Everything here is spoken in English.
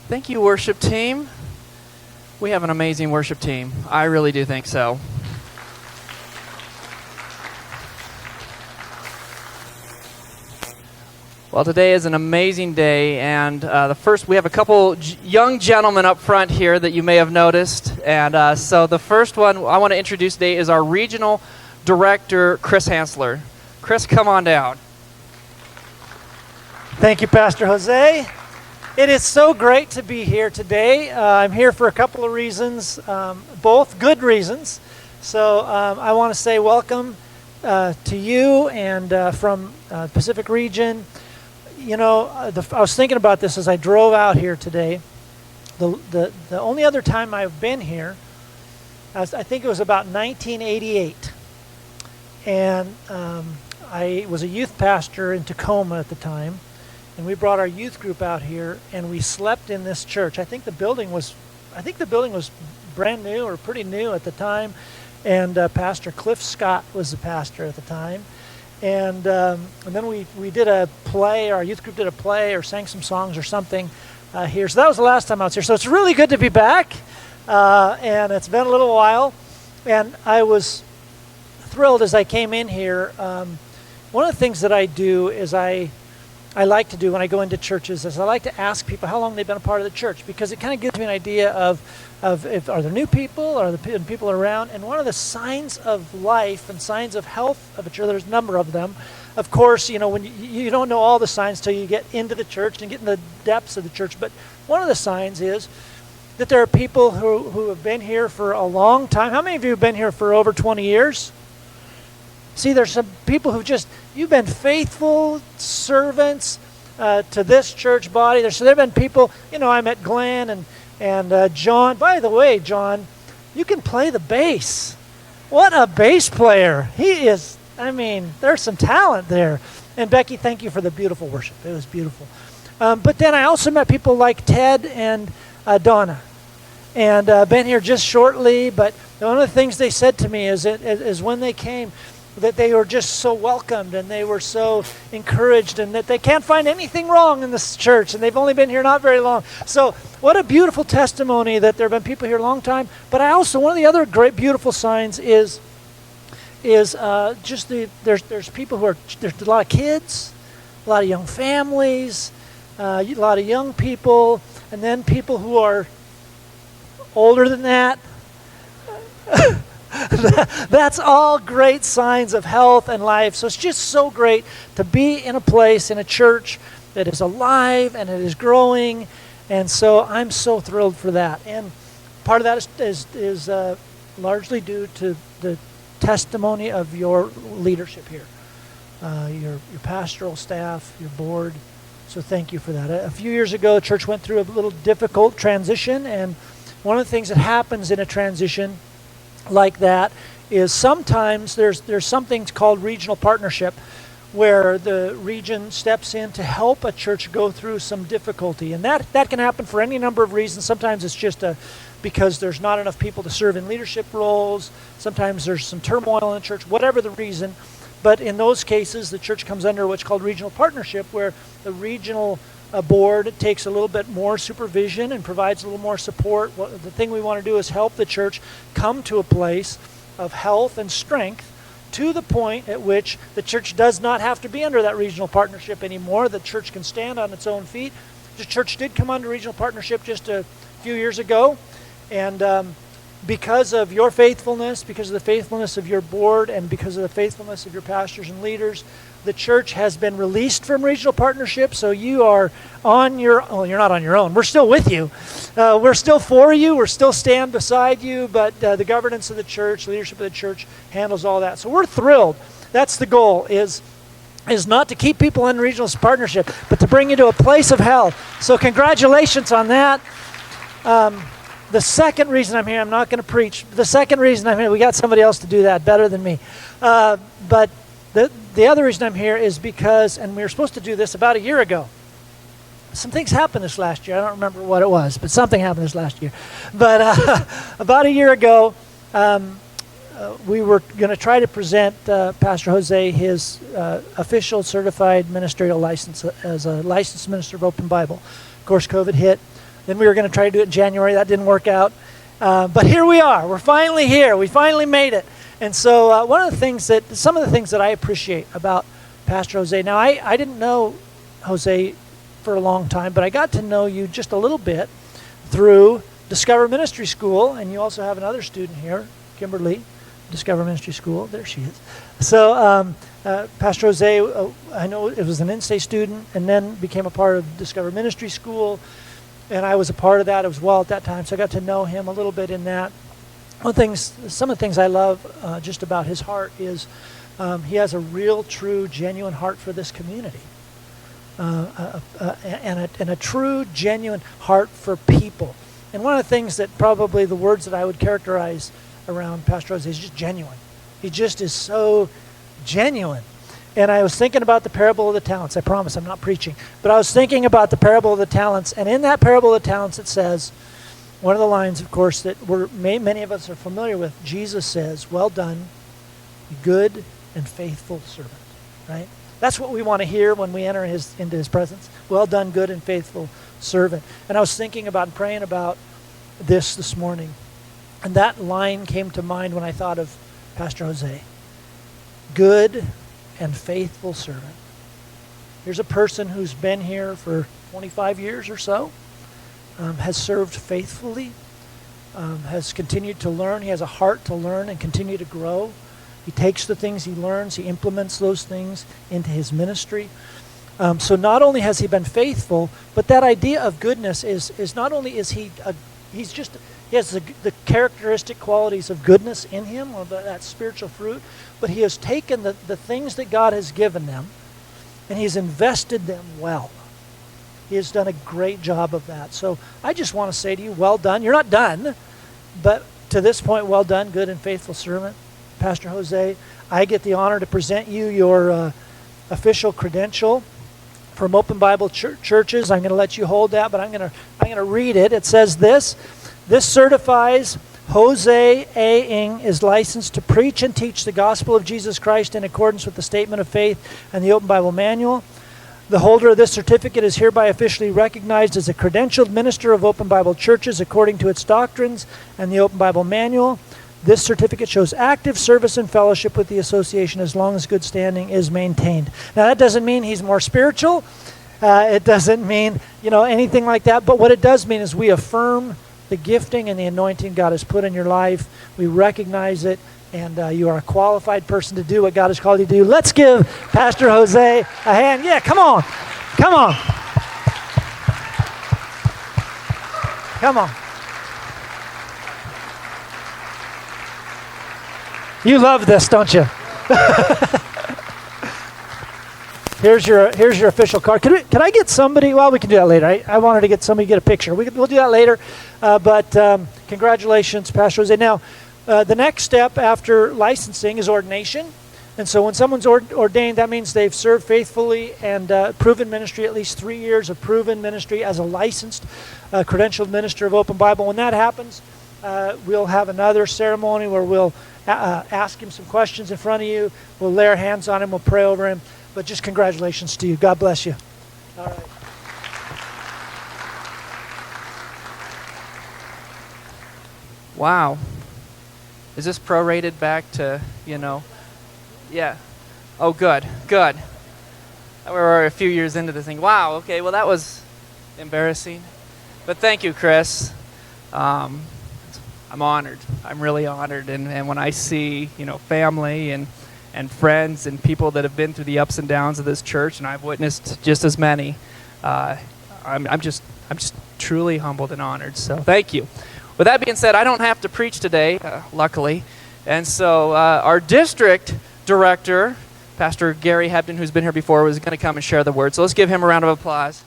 Thank you, worship team. We have an amazing worship team. I really do think so. Well, today is an amazing day, and we have a couple young gentlemen up front here that you may have noticed, and so the first one I want to introduce today is our regional director, Chris Hansler. Chris, come on down. Thank you, Pastor Jose. It is so great to be here today. I'm here for a couple of reasons, both good reasons. So I want to say welcome to you and from Pacific region. You know, I was thinking about this as I drove out here today. The only other time I've been here, I think it was about 1988. And I was a youth pastor in Tacoma at the time. And we brought our youth group out here, and we slept in this church. I think the building was brand new or pretty new at the time. And Pastor Cliff Scott was the pastor at the time. And then we did a play, our youth group did a play or sang some songs or something here. So that was the last time I was here. So it's really good to be back, and it's been a little while. And I was thrilled as I came in here. One of the things that I do is I like to do when I go into churches is I like to ask people how long they've been a part of the church, because it kind of gives me an idea of if are there new people, are the people around. And one of the signs of life and signs of health of a church, there's a number of them. Of course, you know, when you don't know all the signs till you get into the church and get in the depths of the church. But one of the signs is that there are people who have been here for a long time. How many of you have been here for over 20 years? See, there's some people you've been faithful servants to this church body. There have been people, you know, I met Glenn and John. By the way, John, you can play the bass. What a bass player. He is, I mean, there's some talent there. And Becky, thank you for the beautiful worship. It was beautiful. But then I also met people like Ted and Donna. And been here just shortly, but one of the things they said to me is when they came, that they were just so welcomed and they were so encouraged, and that they can't find anything wrong in this church, and they've only been here not very long. So what a beautiful testimony that there have been people here a long time. But I also, one of the other great beautiful signs is just there's people there's a lot of kids, a lot of young families, a lot of young people, and then people who are older than that. That's all great signs of health and life. So it's just so great to be in a place, in a church that is alive and it is growing. And so I'm so thrilled for that. And part of that is largely due to the testimony of your leadership here, your pastoral staff, your board. So thank you for that. A few years ago, the church went through a little difficult transition. And one of the things that happens in a transition like that is sometimes there's something called regional partnership, where the region steps in to help a church go through some difficulty. And that can happen for any number of reasons. Sometimes it's just because there's not enough people to serve in leadership roles. Sometimes there's some turmoil in the church, whatever the reason. But in those cases, the church comes under what's called regional partnership, where the regional board takes a little bit more supervision and provides a little more support. The thing we want to do is help the church come to a place of health and strength, to the point at which the church does not have to be under that regional partnership anymore. The church can stand on its own feet. The church did come under regional partnership just a few years ago, and because of your faithfulness, because of the faithfulness of your board, and because of the faithfulness of your pastors and leaders, the church has been released from regional partnership. So you are on your own. Well, you're not on your own. We're still with you. We're still for you. We're still stand beside you. But the governance of the church, leadership of the church handles all that. So we're thrilled. That's the goal, is not to keep people in regional partnership, but to bring you to a place of health. So congratulations on that. The second reason I'm here, I'm not going to preach. The second reason I'm here, we got somebody else to do that better than me. But the other reason I'm here is because, and we were supposed to do this about a year ago. Some things happened this last year. I don't remember what it was, but something happened this last year. But about a year ago, we were going to try to present Pastor Jose his official certified ministerial license as a licensed minister of Open Bible. Of course, COVID hit. Then we were going to try to do it in January. That didn't work out. But here we are. We're finally here. We finally made it. And so some of the things that I appreciate about Pastor Jose. Now, I didn't know Jose for a long time, but I got to know you just a little bit through Discover Ministry School, and you also have another student here, Kimberly, Discover Ministry School. There she is. So Pastor Jose, I know it was an in-state student and then became a part of Discover Ministry School, and I was a part of that as well at that time, so I got to know him a little bit in that. Some of the things I love just about his heart is he has a real, true, genuine heart for this community. And a true, genuine heart for people. And one of the things that probably the words that I would characterize around Pastor Jose is just genuine. He just is so genuine. And I was thinking about the parable of the talents. I promise I'm not preaching. But I was thinking about the parable of the talents. And in that parable of the talents it says, one of the lines, of course, that many of us are familiar with, Jesus says, "Well done, good and faithful servant." Right? That's what we want to hear when we enter into his presence. Well done, good and faithful servant. And I was thinking about and praying about this morning. And that line came to mind when I thought of Pastor Jose. Good and faithful servant. Here's a person who's been here for 25 years or so, has served faithfully, has continued to learn. He has a heart to learn and continue to grow. He takes the things he learns, he implements those things into his ministry. So not only has he been faithful, but that idea of goodness is not only is he has the characteristic qualities of goodness in him, or that spiritual fruit, but he has taken the things that God has given them and he's invested them well. He has done a great job of that. So I just want to say to you, well done. You're not done, but to this point, well done, good and faithful servant. Pastor Jose, I get the honor to present you your official credential from Open Bible Churches. I'm going to let you hold that, but I'm going to read it. It says this certifies Jose A. Ng is licensed to preach and teach the gospel of Jesus Christ in accordance with the statement of faith and the Open Bible Manual. The holder of this certificate is hereby officially recognized as a credentialed minister of Open Bible Churches according to its doctrines and the Open Bible Manual. This certificate shows active service and fellowship with the association as long as good standing is maintained. Now, that doesn't mean he's more spiritual. It doesn't mean, anything like that. But what it does mean is we affirm the gifting and the anointing God has put in your life. We recognize it, and you are a qualified person to do what God has called you to do. Let's give Pastor Jose a hand. Yeah, come on. Come on. Come on. You love this, don't you? Here's your official card. Can I get somebody? Well, we can do that later. I wanted to get somebody to get a picture. We'll do that later. But congratulations, Pastor Jose. Now, the next step after licensing is ordination. And so when someone's ordained, that means they've served faithfully and proven ministry, at least 3 years of proven ministry as a licensed, credentialed minister of Open Bible. When that happens, we'll have another ceremony where we'll ask him some questions in front of you. We'll lay our hands on him. We'll pray over him. But just congratulations to you. God bless you. All right. Wow. Is this prorated back to, Yeah. Oh, good. Good. We're a few years into this thing. Wow. Okay. Well, that was embarrassing. But thank you, Chris. I'm honored. I'm really honored. And when I see, family and friends and people that have been through the ups and downs of this church, and I've witnessed just as many, I'm just truly humbled and honored. So thank you. With that being said, I don't have to preach today, luckily. And so our district director, Pastor Gary Hebden, who's been here before, was going to come and share the word. So let's give him a round of applause.